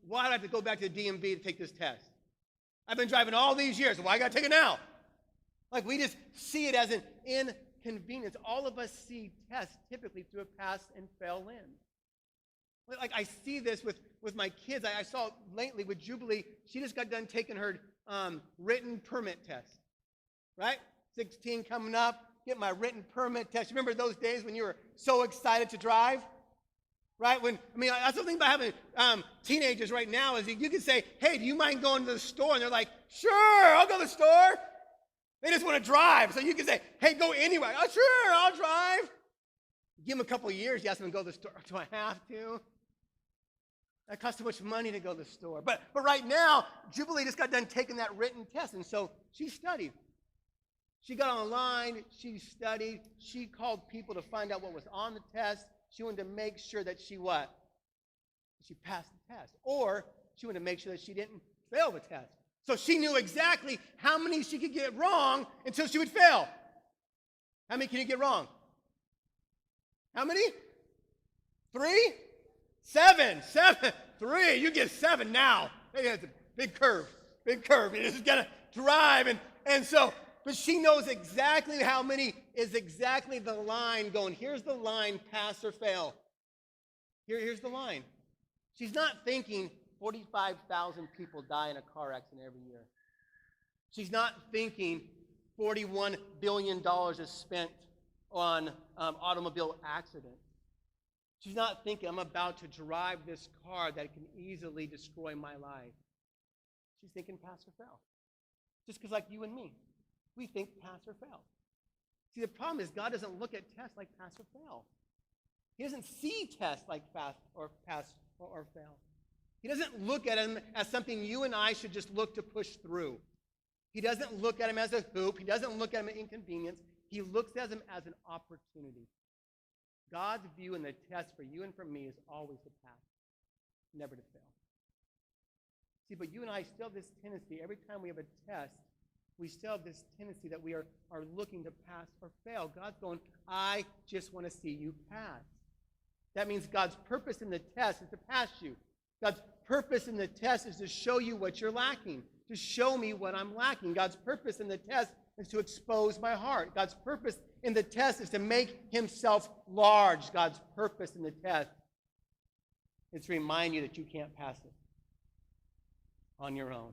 why do I have to go back to the DMV to take this test? I've been driving all these years, so why I got to take it now? Like, we just see it as an inconvenience. All of us see tests typically through a pass and fail lens. Like, I see this with my kids. I saw it lately with Jubilee. She just got done taking her written permit test, right? 16 coming up, get my written permit test. You remember those days when you were so excited to drive? Right? That's the thing about having teenagers right now is you can say, hey, do you mind going to the store? And they're like, sure, I'll go to the store. They just want to drive. So you can say, hey, go anywhere. Oh, sure, I'll drive. Give them a couple of years, you ask them to go to the store. Do I have to? That costs too much money to go to the store. But right now, Jubilee just got done taking that written test, and so she studied. She got online, she studied, she called people to find out what was on the test. She wanted to make sure that she what? She passed the test. Or she wanted to make sure that she didn't fail the test. So she knew exactly how many she could get wrong until she would fail. How many can you get wrong? How many? 3? 7. 3. You get 7 now. It's a big curve. Big curve. You're just going to drive. And so, but she knows exactly how many is exactly the line going. Here's the line, pass or fail. Here's the line. She's not thinking 45,000 people die in a car accident every year. She's not thinking $41 billion is spent on automobile accidents. She's not thinking, I'm about to drive this car that can easily destroy my life. She's thinking pass or fail. Just because like you and me, we think pass or fail. See, the problem is God doesn't look at tests like pass or fail. He doesn't see tests like pass or fail. He doesn't look at them as something you and I should just look to push through. He doesn't look at them as a hoop. He doesn't look at them as inconvenience. He looks at them as an opportunity. God's view in the test for you and for me is always to pass, never to fail. See, but you and I still have this tendency, every time we have a test, we still have this tendency that we are looking to pass or fail. God's going, I just want to see you pass. That means God's purpose in the test is to pass you. God's purpose in the test is to show you what you're lacking, to show me what I'm lacking. God's purpose in the test is to expose my heart. God's purpose in the test is to make himself large. God's purpose in the test is to remind you that you can't pass it on your own.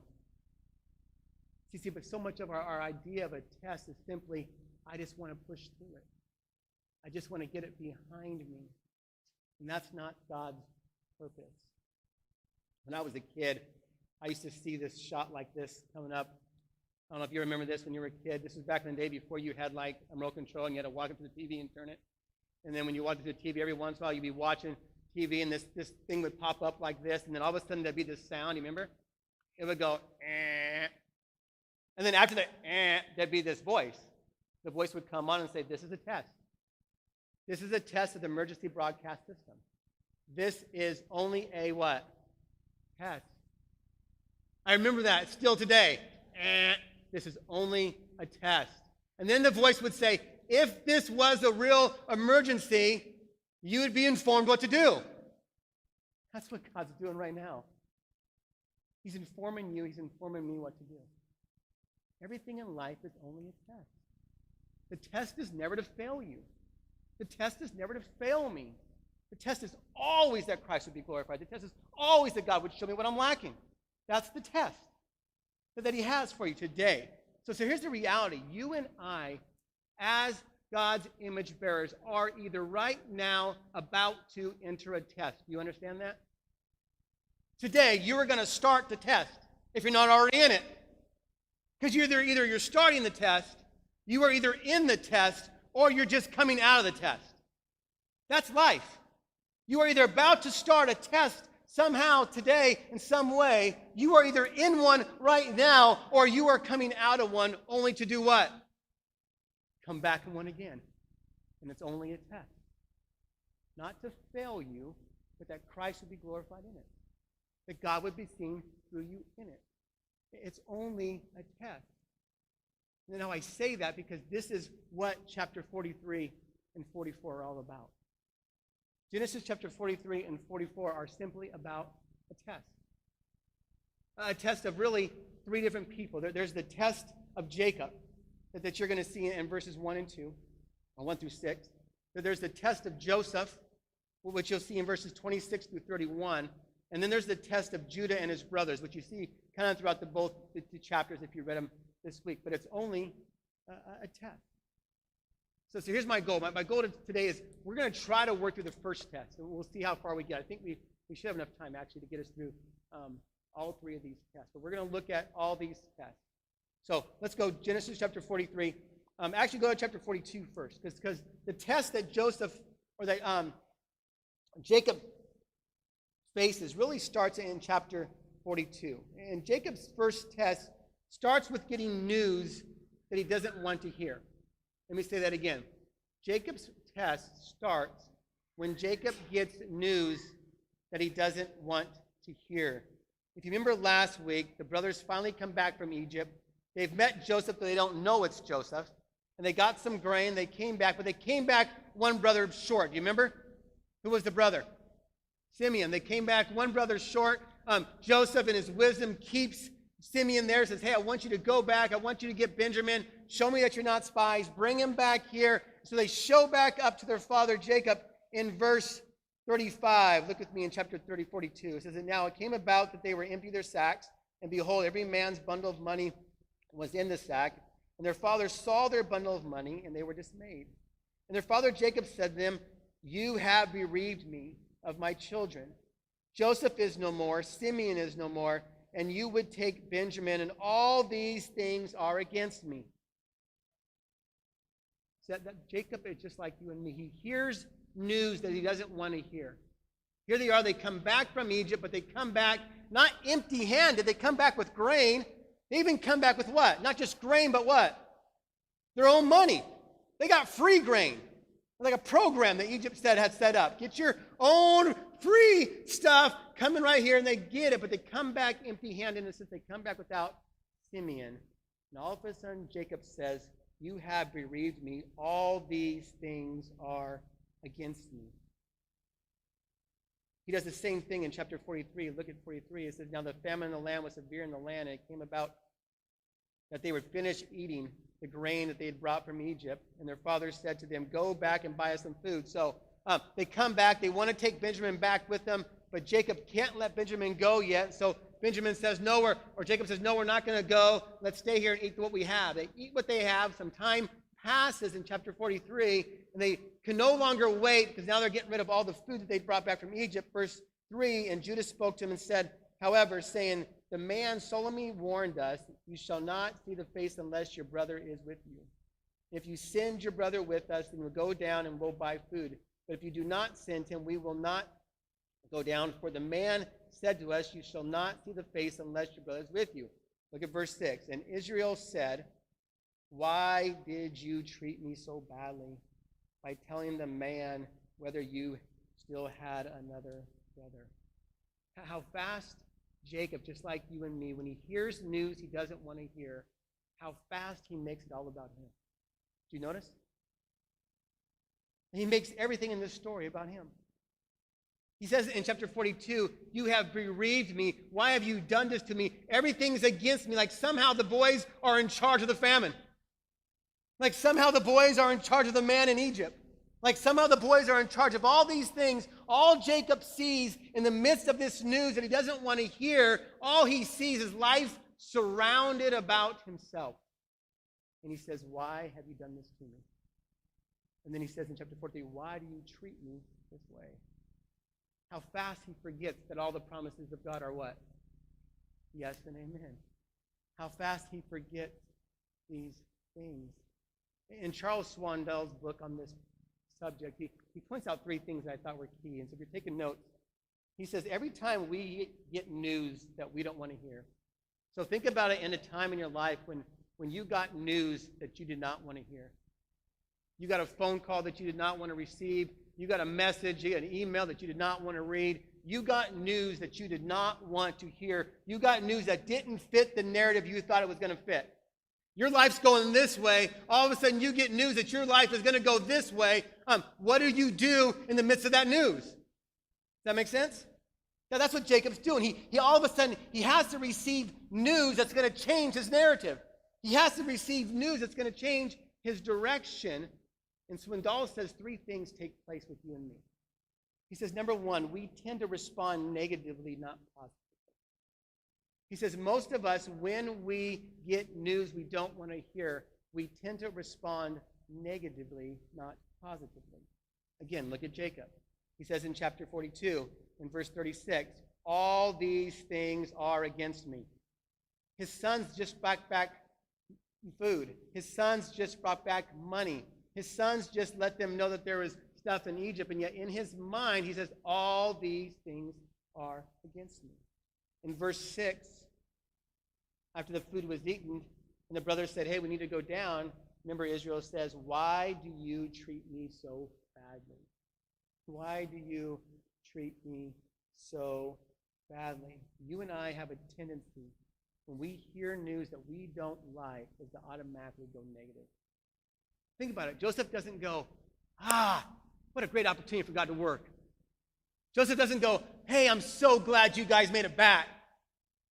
See, but so much of our idea of a test is simply, I just want to push through it. I just want to get it behind me. And that's not God's purpose. When I was a kid, I used to see this shot like this coming up. I don't know if you remember this when you were a kid. This was back in the day before you had like a remote control and you had to walk up to the TV and turn it. And then when you walked up to the TV, every once in a while you'd be watching TV and this thing would pop up like this. And then all of a sudden there'd be this sound, you remember? It would go, eh. And then after the eh, there'd be this voice. The voice would come on and say, this is a test. This is a test of the emergency broadcast system. This is only a what? Test. I remember that still today. This is only a test. And then the voice would say, if this was a real emergency, you would be informed what to do. That's what God's doing right now. He's informing you. He's informing me what to do. Everything in life is only a test. The test is never to fail you. The test is never to fail me. The test is always that Christ would be glorified. The test is always that God would show me what I'm lacking. That's the test that he has for you today. So here's the reality. You and I, as God's image bearers, are either right now about to enter a test. Do you understand that? Today, you are going to start the test if you're not already in it. Because either you're starting the test, you are either in the test, or you're just coming out of the test. That's life. You are either about to start a test somehow today in some way. You are either in one right now, or you are coming out of one only to do what? Come back in one again. And it's only a test. Not to fail you, but that Christ would be glorified in it. That God would be seen through you in it. It's only a test. And now I say that because this is what chapter 43 and 44 are all about. Genesis chapter 43 and 44 are simply about a test. a test of really three different people. There's the test of Jacob that you're going to see in verses 1 and 2, or 1 through 6. There's the test of Joseph, which you'll see in verses 26 through 31. And then there's the test of Judah and his brothers, which you see kind of throughout both the chapters if you read them this week. But it's only a test. So here's my goal. My goal today is we're going to try to work through the first test, and we'll see how far we get. I think we should have enough time, actually, to get us through all three of these tests. But we're going to look at all these tests. So let's go Genesis chapter 43. Actually, go to chapter 42 first, because the test that Jacob faces really starts in chapter 42. And Jacob's first test starts with getting news that he doesn't want to hear. Let me say that again. Jacob's test starts when Jacob gets news that he doesn't want to hear. If you remember last week, the brothers finally come back from Egypt. They've met Joseph, but they don't know it's Joseph. And they got some grain. They came back, but they came back one brother short. Do you remember? Who was the brother? Simeon. They came back one brother short. Joseph, in his wisdom, keeps Simeon there, says, hey, I want you to go back. I want you to get Benjamin. Show me that you're not spies. Bring him back here. So they show back up to their father Jacob in verse 35. Look with me in chapter 42. It says, and now it came about that they were empty their sacks, and behold, every man's bundle of money was in the sack. And their father saw their bundle of money, and they were dismayed. And their father Jacob said to them, you have bereaved me of my children. Joseph is no more, Simeon is no more, and you would take Benjamin, and all these things are against me. So that Jacob is just like you and me. He hears news that he doesn't want to hear. Here they are, they come back from Egypt, but they come back not empty-handed. They come back with grain. They even come back with what? Not just grain, but what? Their own money. They got free grain. Like a program that Egypt had set up. Get your own free stuff coming right here, and they get it, but they come back empty-handed, and since they come back without Simeon. And all of a sudden, Jacob says, you have bereaved me. All these things are against me. He does the same thing in chapter 43. Look at 43. It says, now the famine in the land was severe in the land, and it came about that they would finish eating the grain that they had brought from Egypt. And their father said to them, go back and buy us some food. So they come back. They want to take Benjamin back with them, but Jacob can't let Benjamin go yet. So Benjamin says no, or Jacob says, no, we're not going to go. Let's stay here and eat what we have. They eat what they have. Some time passes in chapter 43, and they can no longer wait because now they're getting rid of all the food that they brought back from Egypt. Verse 3, and Judah spoke to him and said, however, saying, the man solemnly warned us, you shall not see the face unless your brother is with you. If you send your brother with us, then we'll go down and we'll buy food. But if you do not send him, we will not go down. For the man said to us, you shall not see the face unless your brother is with you. Look at verse 6. And Israel said, why did you treat me so badly by telling the man whether you still had another brother? How fast Jacob, just like you and me, when he hears news he doesn't want to hear, how fast he makes it all about him. Do you notice? He makes everything in this story about him. He says in chapter 42, you have bereaved me. Why have you done this to me? Everything's against me. Like somehow the boys are in charge of the famine. Like somehow the boys are in charge of the man in Egypt. Like somehow the boys are in charge of all these things. All Jacob sees in the midst of this news that he doesn't want to hear, all he sees is life surrounded about himself. And he says, why have you done this to me? And then he says in chapter 43, why do you treat me this way? How fast he forgets that all the promises of God are what? Yes and amen. How fast he forgets these things. In Charles Swindoll's book on this subject, he points out three things that I thought were key. And so if you're taking notes, he says every time we get news that we don't want to hear. So think about it in a time in your life when you got news that you did not want to hear. You got a phone call that you did not want to receive. You got a message, you got an email that you did not want to read. You got news that you did not want to hear. You got news that didn't fit the narrative you thought it was going to fit. Your life's going this way. All of a sudden, you get news that your life is going to go this way. What do you do in the midst of that news? Does that make sense? Now that's what Jacob's doing. He all of a sudden, he has to receive news that's going to change his narrative. He has to receive news that's going to change his direction. And Swindoll says three things take place with you and me. He says, number one, we tend to respond negatively, not positively. He says, most of us, when we get news we don't want to hear, we tend to respond negatively, not positively. Again, look at Jacob. He says in chapter 42, in verse 36, all these things are against me. His sons just brought back food. His sons just brought back money. His sons just let them know that there was stuff in Egypt, and yet in his mind, he says, all these things are against me. In verse 6, after the food was eaten, and the brothers said, hey, we need to go down, remember Israel says, why do you treat me so badly? Why do you treat me so badly? You and I have a tendency, when we hear news that we don't like, is to automatically go negative. Think about it. Joseph doesn't go, what a great opportunity for God to work. Joseph doesn't go, hey, I'm so glad you guys made it back.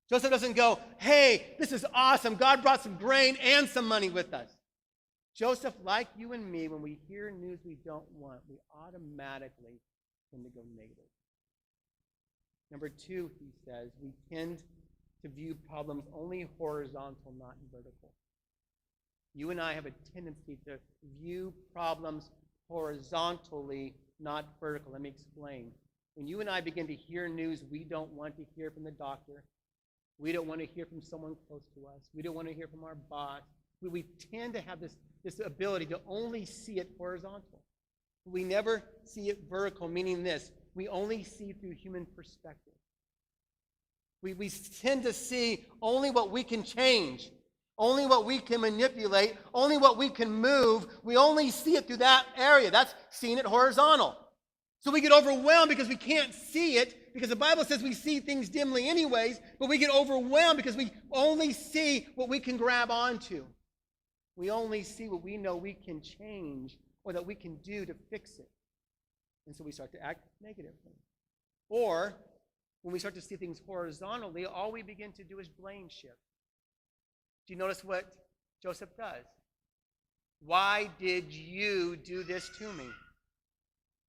Joseph doesn't go, hey, this is awesome. God brought some grain and some money with us. Joseph, like you and me, when we hear news we don't want, we automatically tend to go negative. Number two, he says, we tend to view problems only horizontal, not vertical. You and I have a tendency to view problems horizontally, not vertical. Let me explain. When you and I begin to hear news we don't want to hear from the doctor, we don't want to hear from someone close to us, we don't want to hear from our boss, we tend to have this ability to only see it horizontal. We never see it vertical, meaning this, we only see through human perspective. We tend to see only what we can change, only what we can manipulate, only what we can move. We only see it through that area. That's seeing it horizontal. So we get overwhelmed because we can't see it, because the Bible says we see things dimly anyways, but we get overwhelmed because we only see what we can grab onto. We only see what we know we can change or that we can do to fix it. And so we start to act negatively. Or when we start to see things horizontally, all we begin to do is blame shift. Do you notice what Joseph does? Why did you do this to me?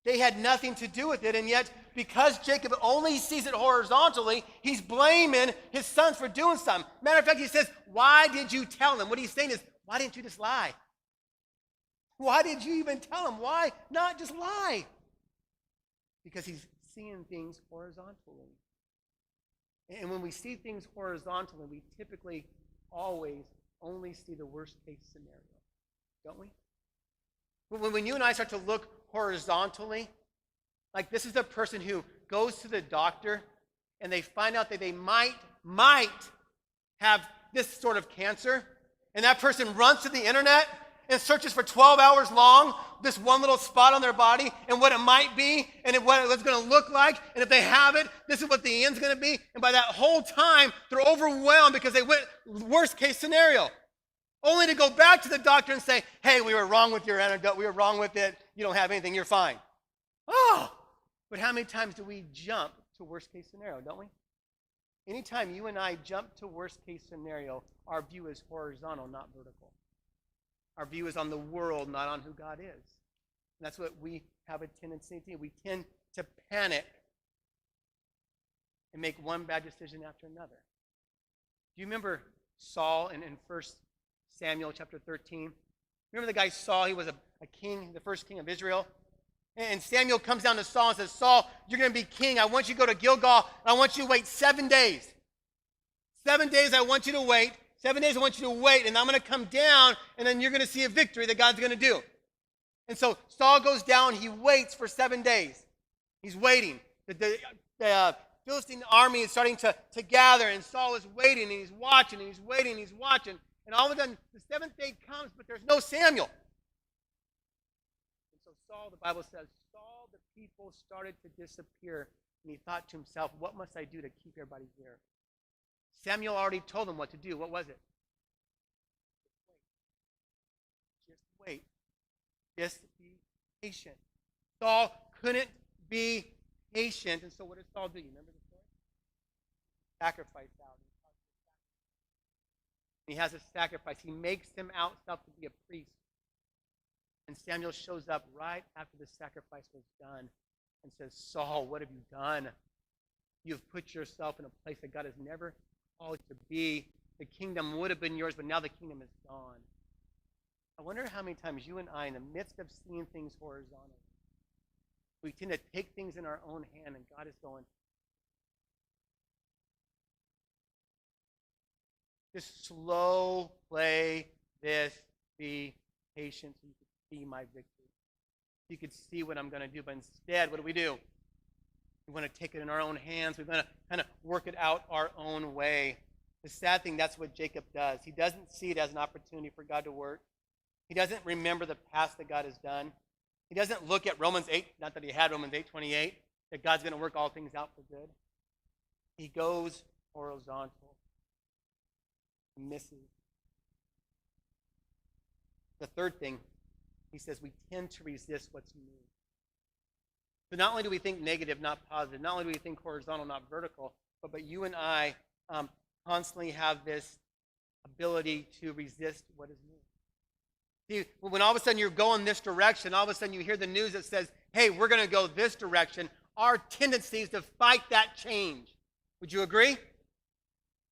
They had nothing to do with it, and yet because Jacob only sees it horizontally, he's blaming his sons for doing something. Matter of fact, he says, why did you tell them? What he's saying is, why didn't you just lie? Why did you even tell them? Why not just lie? Because he's seeing things horizontally. And when we see things horizontally, we typically always only see the worst case scenario, don't we? When you and I start to look horizontally, like this is the person who goes to the doctor and they find out that they might have this sort of cancer, and that person runs to the internet and searches for 12 hours long this one little spot on their body and what it might be and what it's going to look like, and if they have it, this is what the end's going to be. And by that whole time, they're overwhelmed because they went worst case scenario, only to go back to the doctor and say, hey, we were wrong with your antidote, we were wrong with it, you don't have anything, you're fine. Oh, but how many times do we jump to worst case scenario, don't we? Anytime you and I jump to worst case scenario, our view is horizontal, not vertical. Our view is on the world, not on who God is. And that's what we have a tendency to do. We tend to panic and make one bad decision after another. Do you remember Saul in 1 Samuel chapter 13? Remember the guy Saul? He was a king, the first king of Israel. And Samuel comes down to Saul and says, Saul, you're going to be king. I want you to go to Gilgal, and I want you to wait 7 days. 7 days I want you to wait. 7 days I want you to wait, and I'm going to come down, and then you're going to see a victory that God's going to do. And so Saul goes down. He waits for 7 days. He's waiting. The Philistine army is starting to gather, and Saul is waiting, and he's watching, and he's waiting, and he's watching. And all of a sudden, the seventh day comes, but there's no Samuel. And so Saul, the Bible says, Saul, the people started to disappear, and he thought to himself, what must I do to keep everybody here? Samuel already told him what to do. What was it? Just wait. Just be patient. Saul couldn't be patient, and so what did Saul do? You remember the story? sacrifice out. He has a sacrifice. He makes himself to be a priest. And Samuel shows up right after the sacrifice was done and says, Saul, what have you done? You have put yourself in a place that God has never called you to be. The kingdom would have been yours, but now the kingdom is gone. I wonder how many times you and I, in the midst of seeing things horizontally, we tend to take things in our own hand, and God is going, just slow play this, be patient so you can see my victory. You could see what I'm going to do, but instead, what do? We want to take it in our own hands. We want to kind of work it out our own way. The sad thing, that's what Jacob does. He doesn't see it as an opportunity for God to work. He doesn't remember the past that God has done. He doesn't look at Romans 8, not that he had Romans 8:28, that God's going to work all things out for good. He goes horizontal. He misses. The third thing, he says, we tend to resist what's new. So not only do we think negative, not positive, not only do we think horizontal, not vertical, but you and I constantly have this ability to resist what is new. See, when all of a sudden you're going this direction, all of a sudden you hear the news that says, hey, we're going to go this direction, our tendency is to fight that change. Would you agree?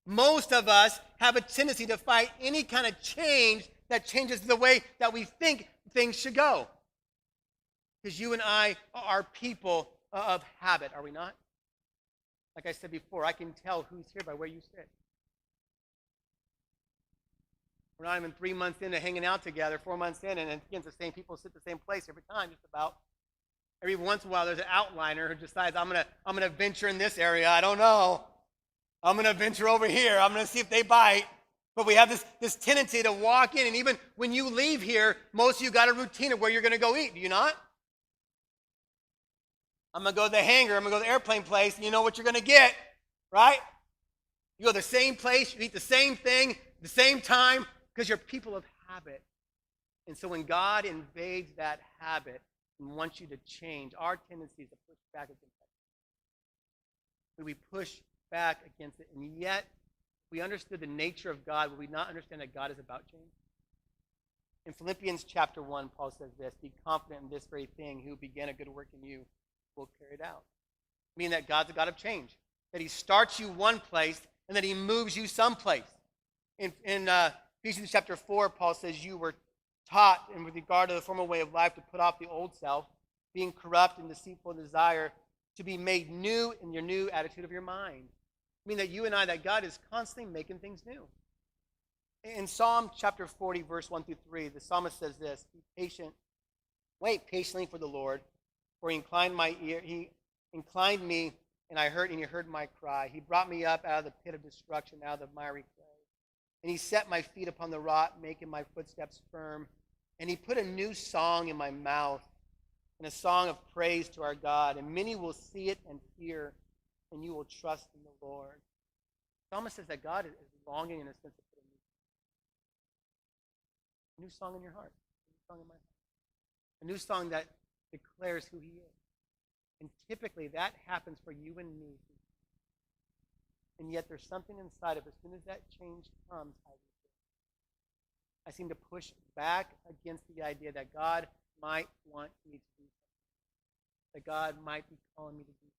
Most of us have a tendency to fight any kind of change that changes the way that we think things should go. Because you and I are people of habit, are we not? Like I said before, I can tell who's here by where you sit. We're not even 3 months into hanging out together, 4 months in, and again, the same people sit the same place every time, just about. Every once in a while, there's an outliner who decides, I'm gonna venture in this area. I don't know. I'm gonna venture over here. I'm gonna see if they bite. But we have this tendency to walk in, and even when you leave here, most of you got a routine of where you're gonna go eat. Do you not? I'm going to go to the hangar, I'm going to go to the airplane place, and you know what you're going to get, right? You go to the same place, you eat the same thing, the same time, because you're people of habit. And so when God invades that habit and wants you to change, our tendency is to push back against that. We push back against it, and yet, if we understood the nature of God, would we not understand that God is about change? In Philippians chapter 1, Paul says this, be confident in this very thing, who began a good work in you will carry it out. Meaning that God's a God of change. That he starts you one place and that he moves you someplace. In Ephesians chapter 4, Paul says you were taught in with regard to the former way of life to put off the old self, being corrupt and deceitful in desire, to be made new in your new attitude of your mind. Meaning that you and I, that God is constantly making things new. In Psalm chapter 40, verse 1 through 3, the psalmist says this, be patient, wait patiently for the Lord. For he inclined my ear, he inclined me, and I heard, and he heard my cry. He brought me up out of the pit of destruction, out of the miry clay. And he set my feet upon the rock, making my footsteps firm. And he put a new song in my mouth, and a song of praise to our God. And many will see it and fear, and you will trust in the Lord. The psalmist says that God is longing, in a sense, to put a new song in your heart, a new song in my heart, a new song that declares who he is. And typically that happens for you and me. And yet there's something inside of us. As soon as that change comes, I seem to push back against the idea that God might want me to do something. That God might be calling me to do something.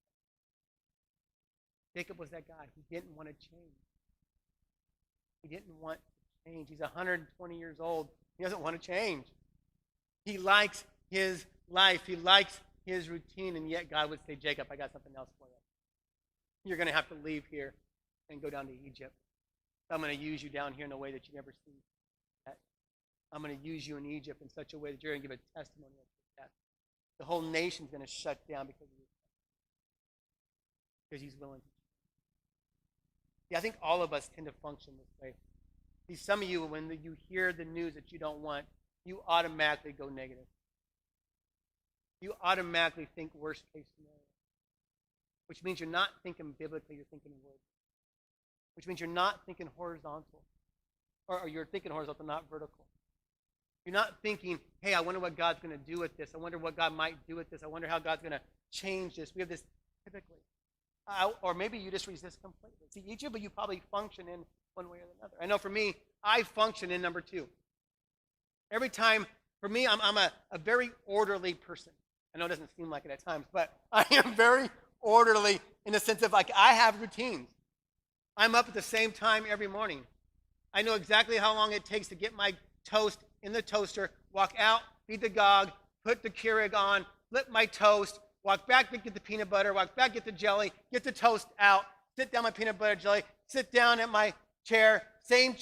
Jacob was that guy. He didn't want to change. He didn't want to change. He's 120 years old. He doesn't want to change. He likes his life. He likes his routine, and yet God would say, Jacob, I got something else for you. You're going to have to leave here and go down to Egypt. I'm going to use you down here in a way that you never seen. I'm going to use you in Egypt in such a way that you're going to give a testimony of success. The whole nation's going to shut down because of you. Because he's willing to. Yeah, I think all of us tend to function this way. See, some of you, when you hear the news that you don't want, you automatically go negative. You automatically think worst case scenario, which means you're not thinking biblically, you're thinking word, which means you're not thinking horizontal, or you're thinking horizontal, not vertical. You're not thinking, hey, I wonder what God's going to do with this. I wonder what God might do with this. I wonder how God's going to change this. We have this typically. Or maybe you just resist completely. See, each of you probably function in one way or another. I know for me, I function in number 2. Every time, for me, I'm a very orderly person. I know it doesn't seem like it at times, but I am very orderly in the sense of like I have routines. I'm up at the same time every morning. I know exactly how long it takes to get my toast in the toaster, walk out, feed the dog, put the Keurig on, flip my toast, walk back, get the peanut butter, walk back, get the jelly, get the toast out, sit down my peanut butter jelly, sit down at my chair, same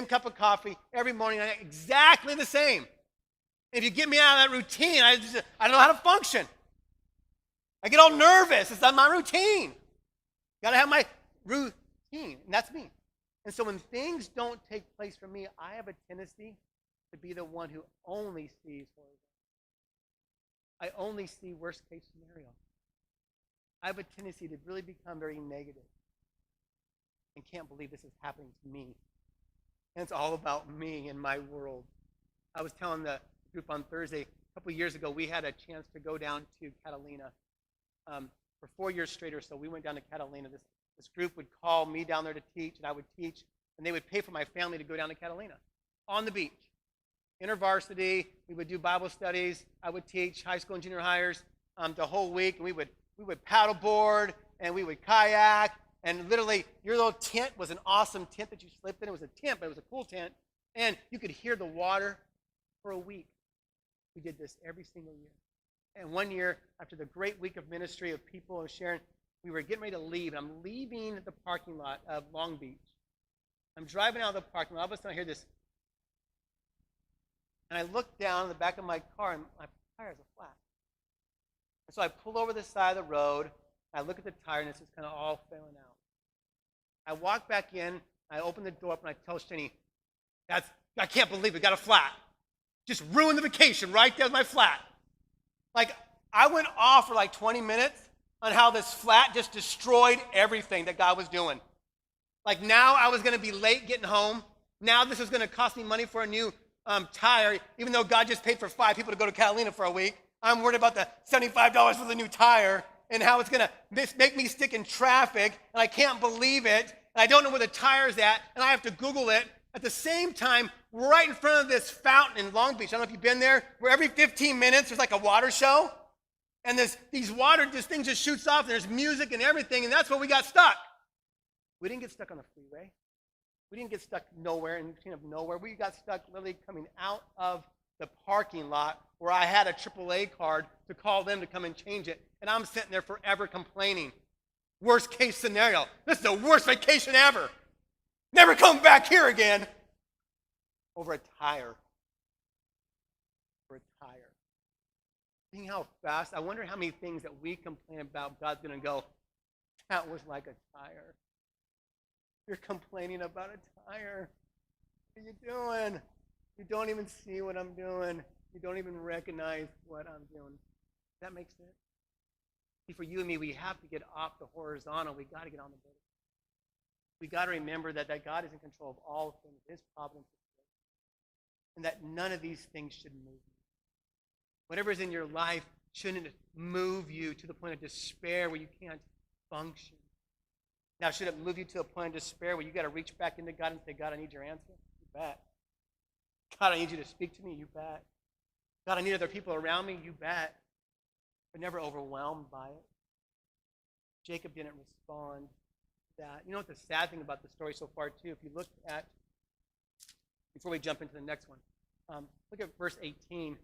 cup of coffee every morning, exactly the same. If you get me out of that routine, I don't know how to function. I get all nervous. It's not my routine. Got to have my routine, and that's me. And so when things don't take place for me, I have a tendency to be the one who only sees horizontal. I only see worst case scenario. I have a tendency to really become very negative and can't believe this is happening to me. And it's all about me and my world. I was telling the group on Thursday, a couple of years ago, we had a chance to go down to Catalina. For 4 years straight or so, we went down to Catalina. This group would call me down there to teach, and I would teach, and they would pay for my family to go down to Catalina on the beach. InterVarsity, we would do Bible studies. I would teach high school and junior hires the whole week, and we would paddleboard, and we would kayak, and literally your little tent was an awesome tent that you slept in. It was a tent, but it was a cool tent, and you could hear the water for a week. We did this every single year. And one year, after the great week of ministry of people and sharing, we were getting ready to leave. I'm leaving the parking lot of Long Beach. I'm driving out of the parking lot. All of a sudden, I hear this. And I look down in the back of my car, and my tires are flat. And so I pull over the side of the road. I look at the tire, and it's just kind of all failing out. I walk back in. I open the door up, and I tell Shinny, I can't believe it got a flat. Just ruined the vacation right there with my flat. Like, I went off for like 20 minutes on how this flat just destroyed everything that God was doing. Like, now I was going to be late getting home. Now this was going to cost me money for a new tire, even though God just paid for 5 people to go to Catalina for a week. I'm worried about the $75 for the new tire and how it's going to make me stick in traffic, and I can't believe it, and I don't know where the tire's at, and I have to Google it. At the same time, right in front of this fountain in Long Beach, I don't know if you've been there, where every 15 minutes there's like a water show, and this thing just shoots off, and there's music and everything, and that's where we got stuck. We didn't get stuck on the freeway. We didn't get stuck nowhere, in between of nowhere. We got stuck literally coming out of the parking lot where I had a AAA card to call them to come and change it, and I'm sitting there forever complaining. Worst case scenario. This is the worst vacation ever. Never come back here again. Over a tire. Seeing how fast, I wonder how many things that we complain about, God's going to go, that was like a tire. You're complaining about a tire. What are you doing? You don't even see what I'm doing. You don't even recognize what I'm doing. Does that make sense? See, for you and me, we have to get off the horizontal. We got to get on the vertical. We got to remember that God is in control of all things, his providence, and that none of these things should move you. Whatever is in your life shouldn't move you to the point of despair where you can't function. Now, should it move you to a point of despair where you got to reach back into God and say, God, I need your answer? You bet. God, I need you to speak to me? You bet. God, I need other people around me? You bet. But never overwhelmed by it. Jacob didn't respond to that. You know what the sad thing about the story so far, too? If you look at, before we jump into the next one, look at verse 18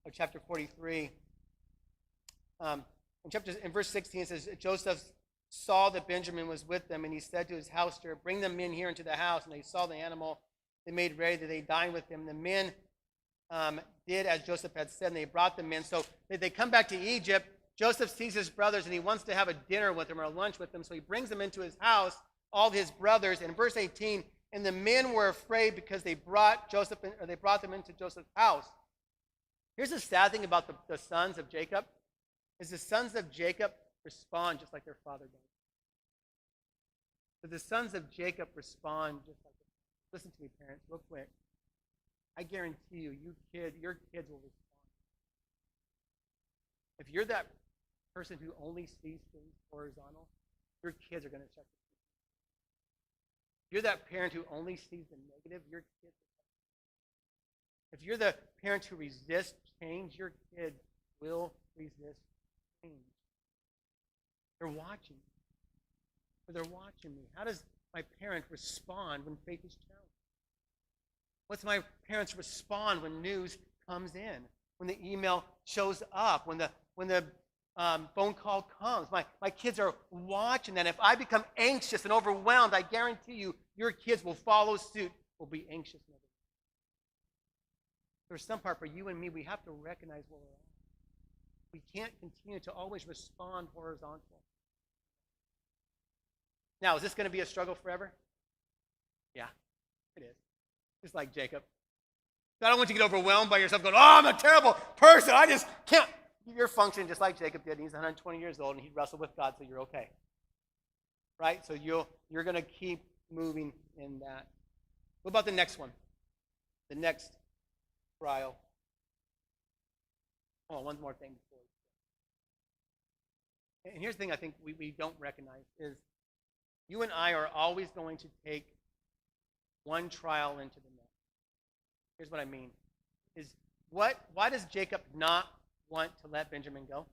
of chapter 43. In verse 16, it says, Joseph saw that Benjamin was with them, and he said to his house steward, bring them in here into the house. And they saw the animal. They made ready that they dined with him. The men did as Joseph had said, and they brought them in. So they come back to Egypt. Joseph sees his brothers, and he wants to have a dinner with them or a lunch with them. So he brings them into his house, all of his brothers. And in verse 18, and the men were afraid because they brought them into Joseph's house. Here's the sad thing about the sons of Jacob, is the sons of Jacob respond just like their father does. So the sons of Jacob respond just like their father. Listen to me, parents, real quick. I guarantee you, your kids will respond. If you're that person who only sees things horizontal, your kids are going to start to see. If you're that parent who only sees the negative, your kids are. If you're the parent who resists change, your kids will resist change. They're watching. They're watching me. How does my parent respond when faith is challenged? What's my parents respond when news comes in? When the email shows up? When the phone call comes? My kids are watching that. If I become anxious and overwhelmed, I guarantee you, your kids will follow suit, will be anxious and overwhelmed. There's some part for you and me, we have to recognize where we're at. We can't continue to always respond horizontal. Now, is this going to be a struggle forever? Yeah, it is. Just like Jacob. I don't want you to get overwhelmed by yourself going, oh, I'm a terrible person. I just can't. You're functioning just like Jacob did. He's 120 years old, and he wrestled with God, so you're okay. Right? So you're going to keep moving in that. What about the next one? The next trial. Oh, one more thing before. And here's the thing I think we don't recognize is you and I are always going to take one trial into the next. Here's what I mean. Why does Jacob not want to let Benjamin go?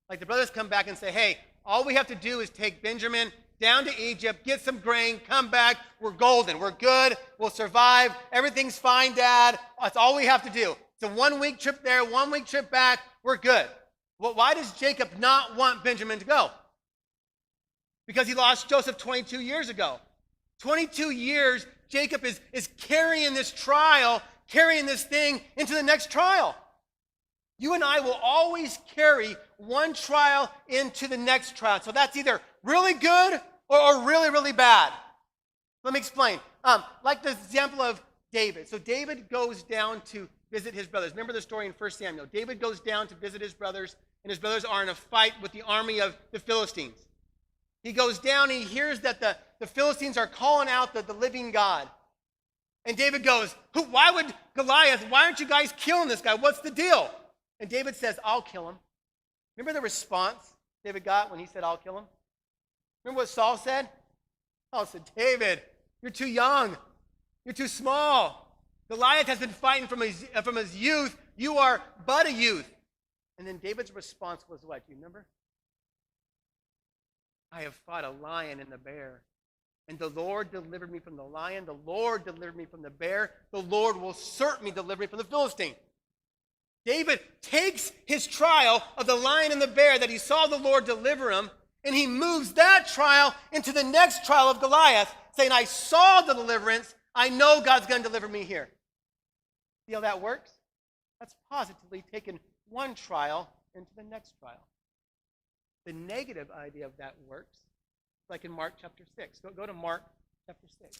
Like the brothers come back and say, hey, all we have to do is take Benjamin down to Egypt, get some grain, come back, we're golden, we're good, we'll survive, everything's fine, Dad. That's all we have to do. It's a 1 week trip there, 1 week trip back, we're good. Well, why does Jacob not want Benjamin to go? Because he lost Joseph 22 years ago. 22 years, Jacob is carrying this trial, carrying this thing into the next trial. You and I will always carry one trial into the next trial. So that's either really good or really, really bad. Let me explain. Like the example of David. So David goes down to visit his brothers. Remember the story in 1 Samuel. David goes down to visit his brothers, and his brothers are in a fight with the army of the Philistines. He goes down and he hears that the Philistines are calling out the living God. And David goes, why aren't you guys killing this guy? What's the deal? And David says, I'll kill him. Remember the response David got when he said, I'll kill him? Remember what Saul said? Saul said, David, you're too young. You're too small. Goliath has been fighting from his youth. You are but a youth. And then David's response was what? Do you remember? I have fought a lion and a bear. And the Lord delivered me from the lion. The Lord delivered me from the bear. The Lord will certainly deliver me from the Philistine. David takes his trial of the lion and the bear that he saw the Lord deliver him, and he moves that trial into the next trial of Goliath, saying, I saw the deliverance. I know God's going to deliver me here. See how that works? That's positively taken one trial into the next trial. The negative idea of that works, like in Mark chapter 6. Go to Mark chapter 6.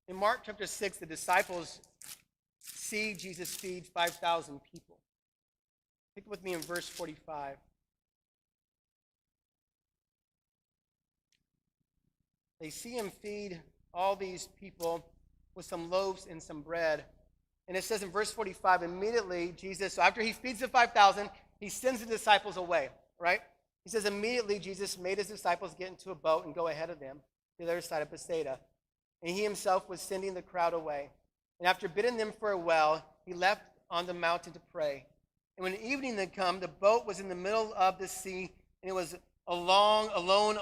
In Mark chapter 6, the disciples see Jesus feed 5,000 people. Pick with me in verse 45. They see him feed all these people with some loaves and some bread. And it says in verse 45, immediately Jesus, so after he feeds the 5,000, he sends the disciples away, right? He says immediately Jesus made his disciples get into a boat and go ahead of them to the other side of Bethsaida. And he himself was sending the crowd away. And after bidding them farewell, he left on the mountain to pray. And when evening had come, the boat was in the middle of the sea, and it was alone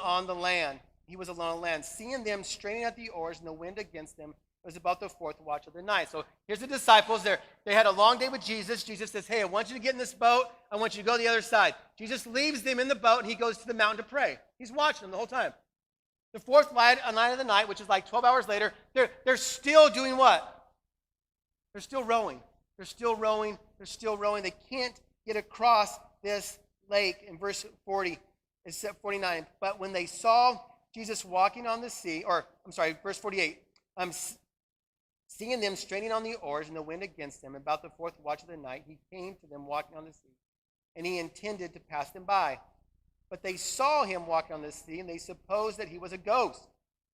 on the land. He was alone on land. Seeing them straining at the oars and the wind against them, it was about the fourth watch of the night. So here's the disciples. They had a long day with Jesus. Jesus says, hey, I want you to get in this boat. I want you to go to the other side. Jesus leaves them in the boat, and he goes to the mountain to pray. He's watching them the whole time. The fourth night of the night, which is like 12 hours later, they're still doing what? They're still rowing. They're still rowing. They're still rowing. They can't get across this lake. In verse 40, it's 49. But when they saw Jesus walking on the sea, verse 48, seeing them straining on the oars and the wind against them, about the fourth watch of the night, he came to them walking on the sea, and he intended to pass them by. But they saw him walking on the sea, and they supposed that he was a ghost.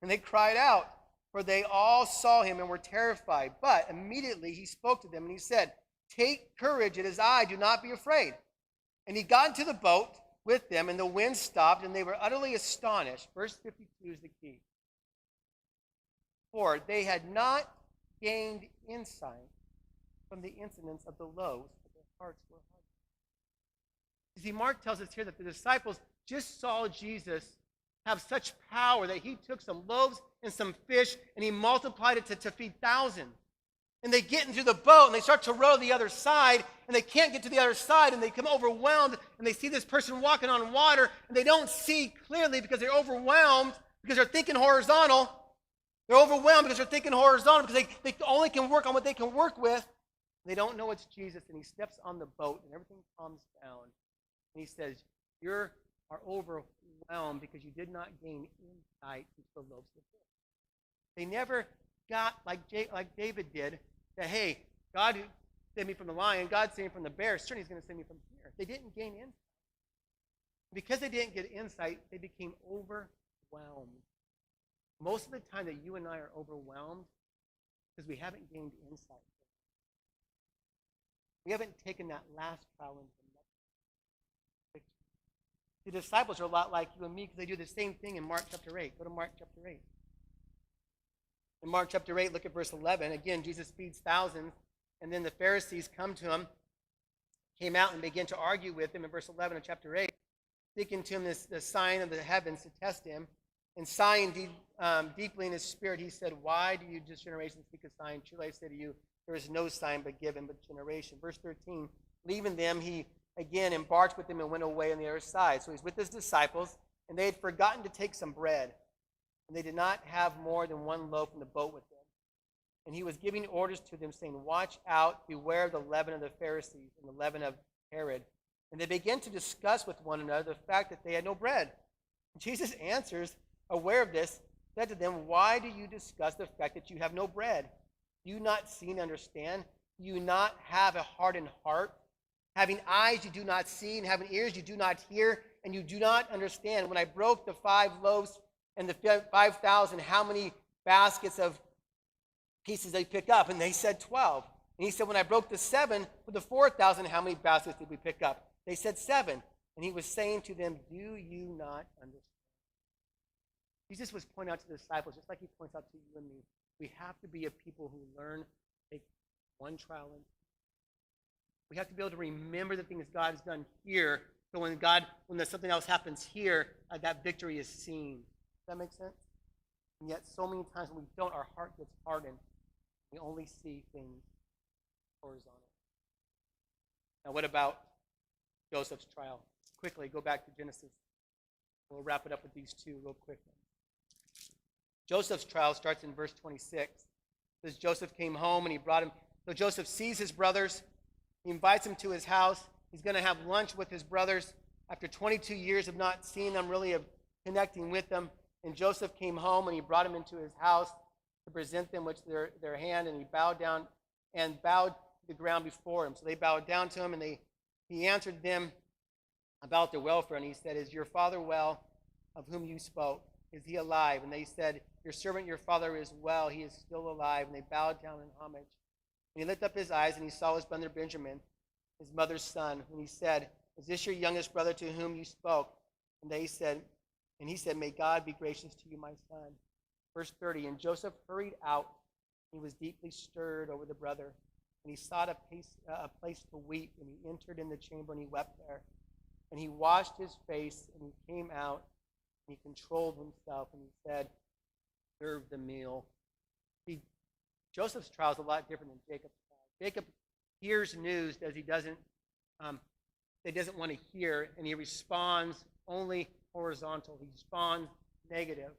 And they cried out for they all saw him and were terrified. But immediately he spoke to them and he said, "Take courage, it is I, do not be afraid." And he got into the boat with them, and the wind stopped, and they were utterly astonished. Verse 52 is the key. For they had not gained insight from the incidents of the loaves, but their hearts were hardened. You see, Mark tells us here that the disciples just saw Jesus have such power that he took some loaves and some fish and he multiplied it to feed thousands. And they get into the boat and they start to row to the other side and they can't get to the other side and they become overwhelmed and they see this person walking on water and they don't see clearly because they're overwhelmed because they're thinking horizontal. They're overwhelmed because they're thinking horizontal because they only can work on what they can work with. They don't know it's Jesus, and he steps on the boat and everything calms down. And he says, "You are overwhelmed because you did not gain insight into the loaves of fish." They never got, like David did, that, hey, God saved me from the lion, God saved me from the bear, certainly he's going to save me from here. They didn't gain insight. Because they didn't get insight, they became overwhelmed. Most of the time that you and I are overwhelmed because we haven't gained insight. We haven't taken that last trial into the next picture. The disciples are a lot like you and me because they do the same thing in Mark chapter 8. Go to Mark chapter 8. In Mark chapter 8, look at verse 11. Again, Jesus feeds thousands, and then the Pharisees come to him, came out and began to argue with him in verse 11 of chapter 8, speaking to him the sign of the heavens to test him. And sighing deeply in his spirit, he said, "Why do you, this generation, seek a sign? Truly I say to you, there is no sign but given but generation." Verse 13, leaving them, he again embarked with them and went away on the other side. So he's with his disciples, and they had forgotten to take some bread. And they did not have more than one loaf in the boat with them. And he was giving orders to them, saying, "Watch out, beware of the leaven of the Pharisees and the leaven of Herod." And they began to discuss with one another the fact that they had no bread. And Jesus answers, aware of this, said to them, "Why do you discuss the fact that you have no bread? Do you not see and understand? Do you not have a hardened heart? Having eyes you do not see, and having ears you do not hear, and you do not understand. When I broke the 5 loaves and the 5,000, how many baskets of pieces did they pick up?" And they said 12. And he said, "When I broke the 7 for the 4,000, how many baskets did we pick up?" They said 7. And he was saying to them, "Do you not understand?" Jesus was pointing out to the disciples, just like he points out to you and me, we have to be a people who learn to take one trial in. We have to be able to remember the things God has done here, so when something else happens here, that victory is seen. Does that make sense? And yet, so many times when we don't, our heart gets hardened. We only see things horizontal. Now, what about Joseph's trial? Quickly, go back to Genesis. We'll wrap it up with these two real quickly. Joseph's trial starts in verse 26. It says Joseph came home and he brought him. So Joseph sees his brothers. He invites them to his house. He's going to have lunch with his brothers after 22 years of not seeing them, really of connecting with them. And Joseph came home and he brought them into his house to present them with their hand, and he bowed down and bowed to the ground before him. So they bowed down to him, and he answered them about their welfare, and he said, "Is your father well, of whom you spoke? Is he alive?" And they said, "Your servant, your father, is well. He is still alive." And they bowed down in homage. And he lifted up his eyes, and he saw his brother Benjamin, his mother's son. And he said, "Is this your youngest brother to whom you spoke?" And he said, "May God be gracious to you, my son." Verse 30, and Joseph hurried out. He was deeply stirred over the brother. And he sought a place to weep. And he entered in the chamber, and he wept there. And he washed his face, and he came out. And he controlled himself, and he said, "Serve the meal." See, Joseph's trial is a lot different than Jacob's trial. Jacob hears news that he doesn't want to hear, and he responds only horizontal. He responds negative.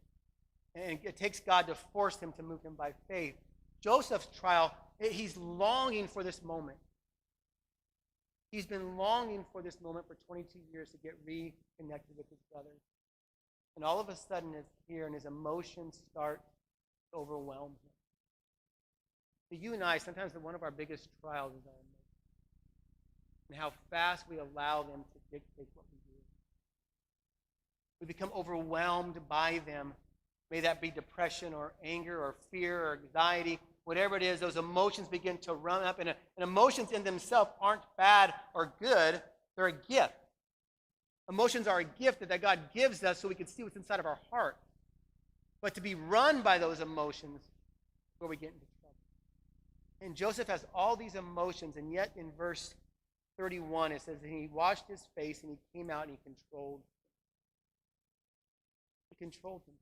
And it takes God to force him to move him by faith. Joseph's trial, he's longing for this moment. He's been longing for this moment for 22 years to get reconnected with his brothers. And all of a sudden it's here, and his emotions start to overwhelm him. So you and I, sometimes one of our biggest trials is our emotions, and how fast we allow them to dictate what we do. We become overwhelmed by them. May that be depression or anger or fear or anxiety, whatever it is, those emotions begin to run up. And emotions in themselves aren't bad or good. They're a gift. Emotions are a gift that God gives us so we can see what's inside of our heart. But to be run by those emotions is where we get into trouble. And Joseph has all these emotions, and yet in verse 31 it says that he washed his face and he came out and he controlled. He controlled himself.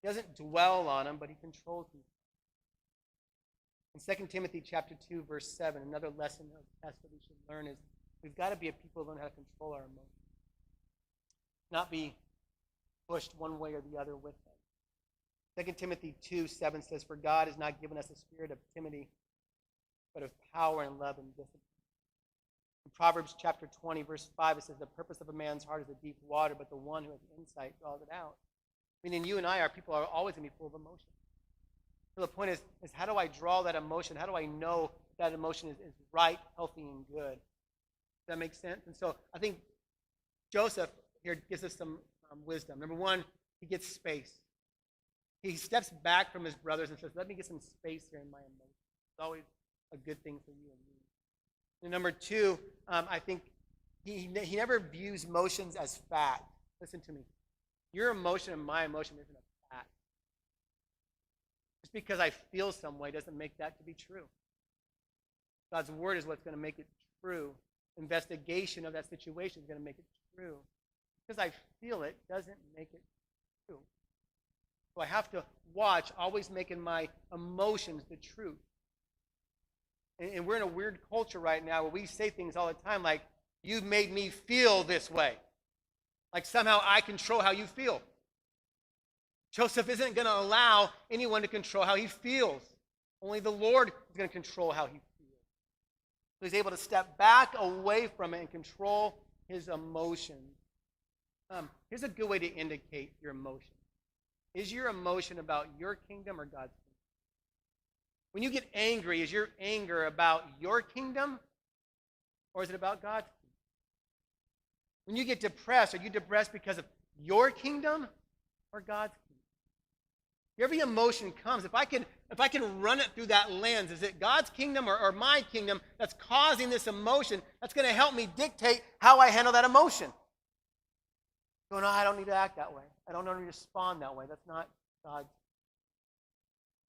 He doesn't dwell on them, but he controls himself. In 2 Timothy chapter 2, verse 7, another lesson or test that we should learn is we've got to be a people who learn how to control our emotions. Not be pushed one way or the other with them. 2 Timothy 2, 7 says, "For God has not given us a spirit of timidity, but of power and love and discipline." In Proverbs chapter 20, verse 5, it says, "The purpose of a man's heart is a deep water, but the one who has insight draws it out." Meaning you and I, our people, are always going to be full of emotion. So the point is how do I draw that emotion? How do I know that emotion is right, healthy, and good? Does that make sense? And so I think Joseph here gives us some wisdom. Number one, he gets space. He steps back from his brothers and says, let me get some space here in my emotions. It's always a good thing for you and me. And number two, I think he never views emotions as fact. Listen to me. Your emotion and my emotion isn't a fact. Just because I feel some way doesn't make that to be true. God's word is what's going to make it true. Investigation of that situation is going to make it true. Because I feel it doesn't make it true. So I have to watch, always making my emotions the truth. And we're in a weird culture right now where we say things all the time like, you've made me feel this way. Like somehow I control how you feel. Joseph isn't going to allow anyone to control how he feels. Only the Lord is going to control how he feels. So he's able to step back away from it and control his emotions. Here's a good way to indicate your emotion. Is your emotion about your kingdom or God's kingdom? When you get angry, is your anger about your kingdom or is it about God's kingdom? When you get depressed, are you depressed because of your kingdom or God's kingdom? Every emotion comes. If I can run it through that lens, is it God's kingdom or my kingdom that's causing this emotion that's going to help me dictate how I handle that emotion? No, I don't need to act that way. I don't need to respond that way. That's not God's.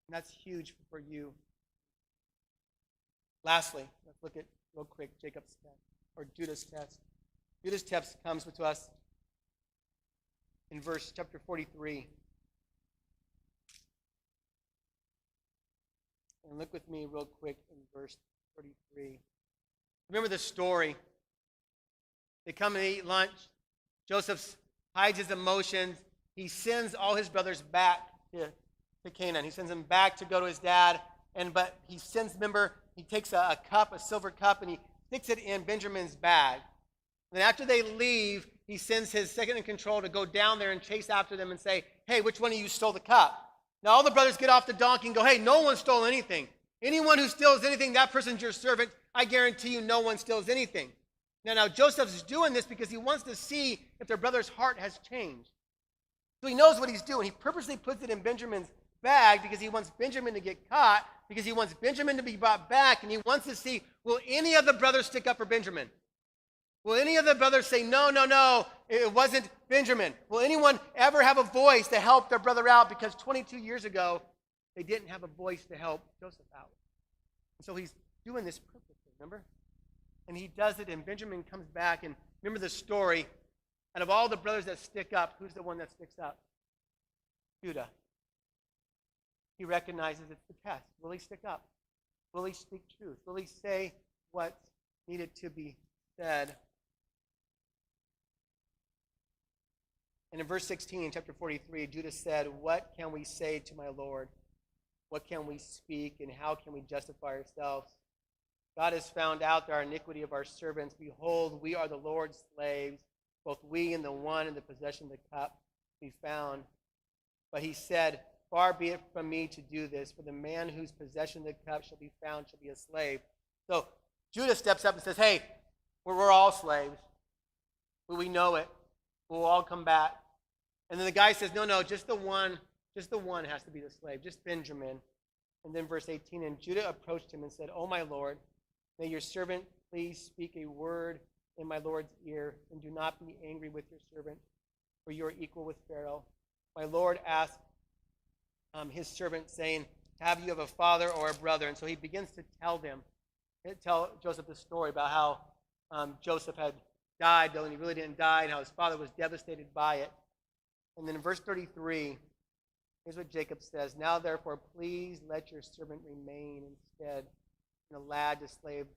And that's huge for you. Lastly, let's look at real quick Jacob's test or Judah's test. Judah's test comes to us in chapter 43. And look with me real quick in verse 33. Remember the story. They come and eat lunch. Joseph hides his emotions. He sends all his brothers back to Canaan. He sends them back to go to his dad. But he sends, remember, he takes a cup, a silver cup, and he sticks it in Benjamin's bag. And then after they leave, he sends his second in control to go down there and chase after them and say, hey, which one of you stole the cup? Now all the brothers get off the donkey and go, hey, no one stole anything. Anyone who steals anything, that person's your servant. I guarantee you no one steals anything. Now Joseph's doing this because he wants to see if their brother's heart has changed. So he knows what he's doing. He purposely puts it in Benjamin's bag because he wants Benjamin to get caught, because he wants Benjamin to be brought back, and he wants to see, will any of the brothers stick up for Benjamin? Will any of the brothers say, no, it wasn't Benjamin? Will anyone ever have a voice to help their brother out? Because 22 years ago, they didn't have a voice to help Joseph out. And so he's doing this purposely, remember? And he does it, and Benjamin comes back, and remember the story. Out of all the brothers that stick up, who's the one that sticks up? Judah. He recognizes it's the test. Will he stick up? Will he speak truth? Will he say what's needed to be said? And in verse 16, in chapter 43, Judah said, what can we say to my Lord? What can we speak, and how can we justify ourselves? God has found out our iniquity of our servants. Behold, we are the Lord's slaves, both we and the one in the possession of the cup be found. But he said, far be it from me to do this, for the man whose possession of the cup shall be found shall be a slave. So Judah steps up and says, hey, we're all slaves. We know it. We'll all come back. And then the guy says, no, just the one has to be the slave, just Benjamin. And then verse 18, and Judah approached him and said, "Oh, my Lord, may your servant please speak a word in my Lord's ear, and do not be angry with your servant, for you are equal with Pharaoh." My Lord asked his servant, saying, "Have you a father or a brother?" And so he begins to tell Joseph the story about how Joseph had died, though he really didn't die, and how his father was devastated by it. And then in verse 33, here's what Jacob says, "Now therefore please let your servant remain instead, and a lad a slave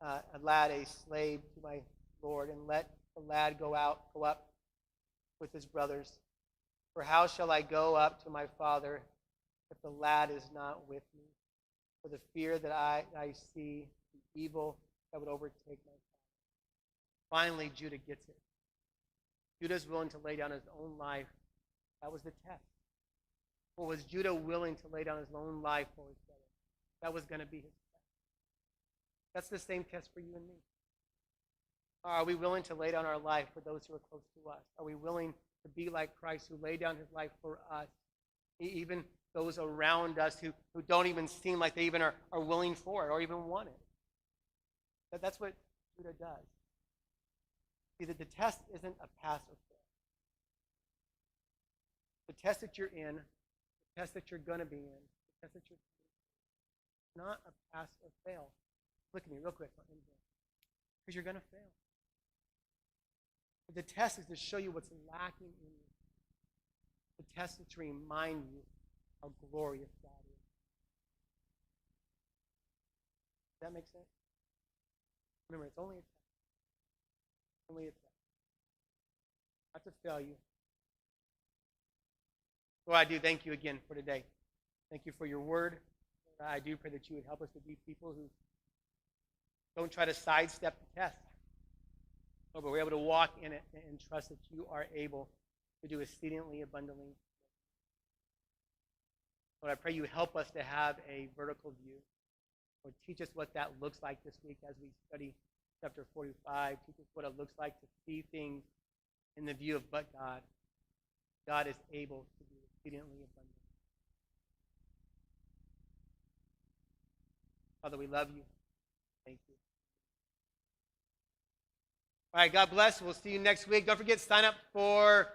to my Lord, and let the lad go up with his brothers. For how shall I go up to my father if the lad is not with me? For the fear that I see the evil that would overtake my father." Finally, Judah gets it. Judah's willing to lay down his own life. That was the test. Or was Judah willing to lay down his own life for his brother? That was going to be his test. That's the same test for you and me. Are we willing to lay down our life for those who are close to us? Are we willing to be like Christ, who laid down his life for us? Even those around us who don't even seem like they even are willing for it or even want it. That's what Judah does. See, that the test isn't a pass or fail. The test that you're in, the test that you're going to be in, the test that you're in, not a pass or fail. Look at me real quick in here. Because you're going to fail. But the test is to show you what's lacking in you. The test is to remind you how glorious God is. Does that make sense? Remember, it's only a test. Only a test. Not to fail you. Lord, I do thank you again for today. Thank you for your word. I do pray that you would help us to be people who don't try to sidestep the test. Lord, but we're able to walk in it and trust that you are able to do exceedingly abundantly. Lord, I pray you help us to have a vertical view. Lord, teach us what that looks like this week as we study chapter 45. Teach us what it looks like to see things in the view of but God. God is able to do exceedingly abundantly. Father, we love you. Thank you. All right, God bless. We'll see you next week. Don't forget, sign up for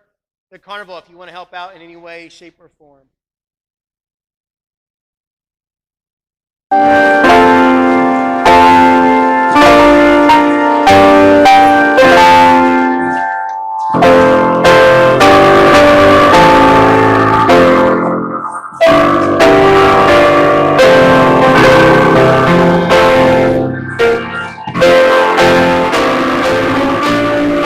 the carnival if you want to help out in any way, shape, or form.